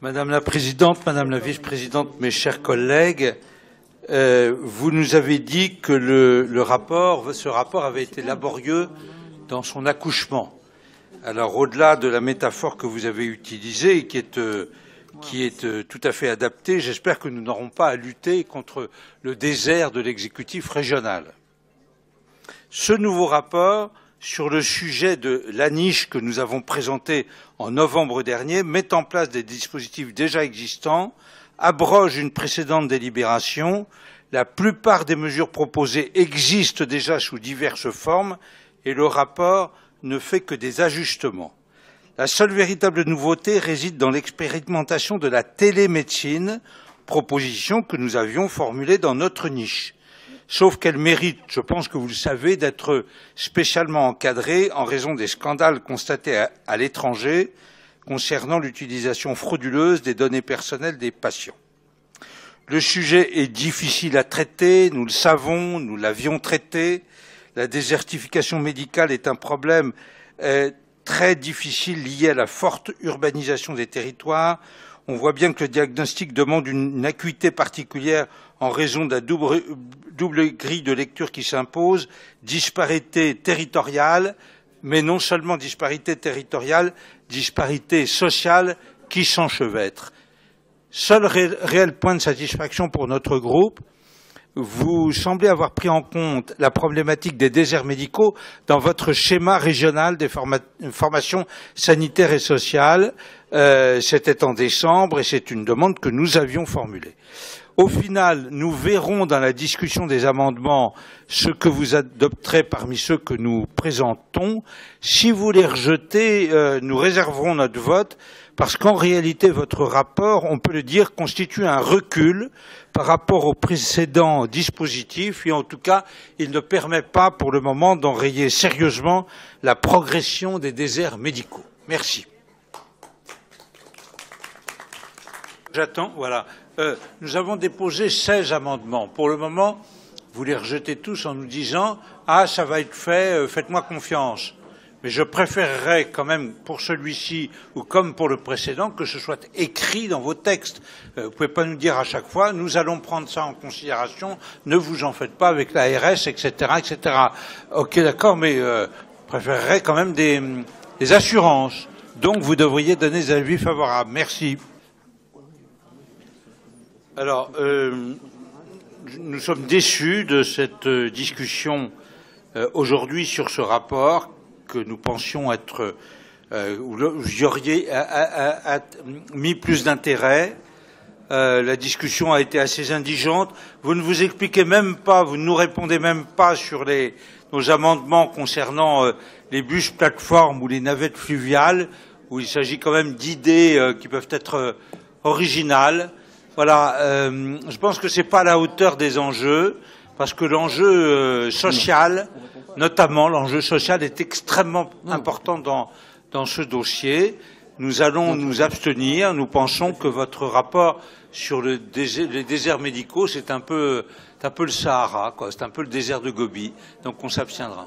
Madame la Présidente, Madame la Vice-Présidente, mes chers collègues, vous nous avez dit que ce rapport avait été laborieux dans son accouchement. Alors, au-delà de la métaphore que vous avez utilisée et qui est tout à fait adaptée, j'espère que nous n'aurons pas à lutter contre le désert de l'exécutif régional. Ce nouveau rapport sur le sujet de la niche que nous avons présenté en novembre dernier met en place des dispositifs déjà existants, abroge une précédente délibération. La plupart des mesures proposées existent déjà sous diverses formes et le rapport ne fait que des ajustements. La seule véritable nouveauté réside dans l'expérimentation de la télémédecine, proposition que nous avions formulée dans notre niche. Sauf qu'elle mérite, je pense que vous le savez, d'être spécialement encadrée en raison des scandales constatés à l'étranger concernant l'utilisation frauduleuse des données personnelles des patients. Le sujet est difficile à traiter, nous le savons, nous l'avions traité. La désertification médicale est un problème très difficile lié à la forte urbanisation des territoires. On voit bien que le diagnostic demande une acuité particulière en raison de la double grille de lecture qui s'impose, disparité territoriale, mais non seulement disparité territoriale, disparité sociale qui s'enchevêtrent. Seul réel point de satisfaction pour notre groupe, vous semblez avoir pris en compte la problématique des déserts médicaux dans votre schéma régional des formations sanitaires et sociales. C'était en décembre et c'est une demande que nous avions formulée. Au final, nous verrons dans la discussion des amendements ce que vous adopterez parmi ceux que nous présentons. Si vous les rejetez, nous réserverons notre vote parce qu'en réalité, votre rapport, on peut le dire, constitue un recul par rapport aux précédents dispositifs et en tout cas, il ne permet pas pour le moment d'enrayer sérieusement la progression des déserts médicaux. Merci. J'attends, voilà. Nous avons déposé 16 amendements. Pour le moment, vous les rejetez tous en nous disant « Ah, ça va être fait, faites-moi confiance ». Mais je préférerais quand même pour celui-ci ou comme pour le précédent que ce soit écrit dans vos textes. Vous ne pouvez pas nous dire à chaque fois « Nous allons prendre ça en considération, ne vous en faites pas avec l'ARS, etc. etc. » Ok, d'accord, mais je préférerais quand même des assurances. Donc vous devriez donner des avis favorables. Merci. Alors, nous sommes déçus de cette discussion aujourd'hui sur ce rapport que nous pensions être où vous auriez mis plus d'intérêt. La discussion a été assez indigente. Vous ne vous expliquez même pas, vous ne nous répondez même pas sur nos amendements concernant les bus plateformes ou les navettes fluviales, où il s'agit quand même d'idées qui peuvent être originales. Voilà, je pense que c'est pas à la hauteur des enjeux, parce que l'enjeu social, notamment l'enjeu social, est extrêmement important dans ce dossier. Nous allons nous abstenir. Nous pensons que votre rapport sur les déserts médicaux, c'est un peu le Sahara, quoi. C'est un peu le désert de Gobi. Donc on s'abstiendra.